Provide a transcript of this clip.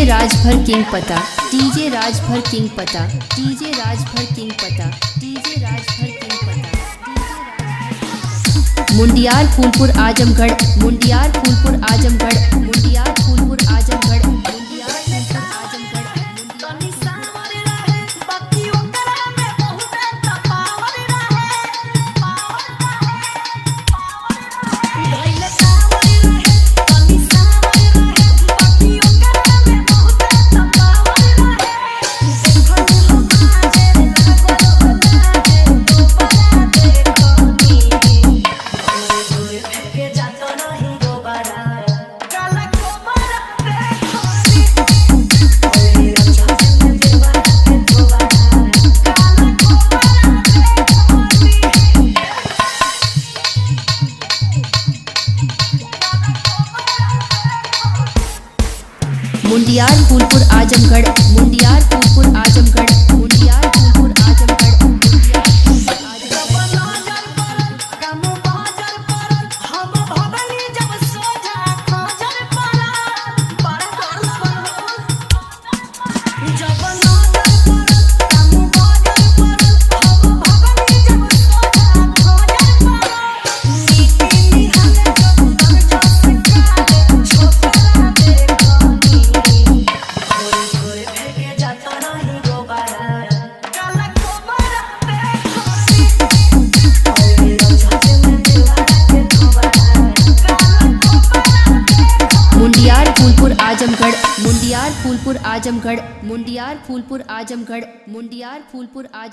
Rajbhar king पता, DJ Rajbhar king पता, DJ Rajbhar king पता, डीजे राजभर किंग पता। मुंडियार फूलपुर आजमगढ़, मुंडियार फूलपुर आजमगढ़, मुंडियार फूलपुर आजमगढ़, मुंडियार फूलपुर आजमगढ़। मुंडियार फूलपुर आजमगढ़, मुंडियार फूलपुर आजमगढ़, मुंडियार फूलपुर आजमगढ़, मुंडियार फूलपुर आजमगढ़, मुंडियार फूलपुर आजमगढ़, मुंडियार फूलपुर आजमगढ़, मुंडियार फूलपुर आजम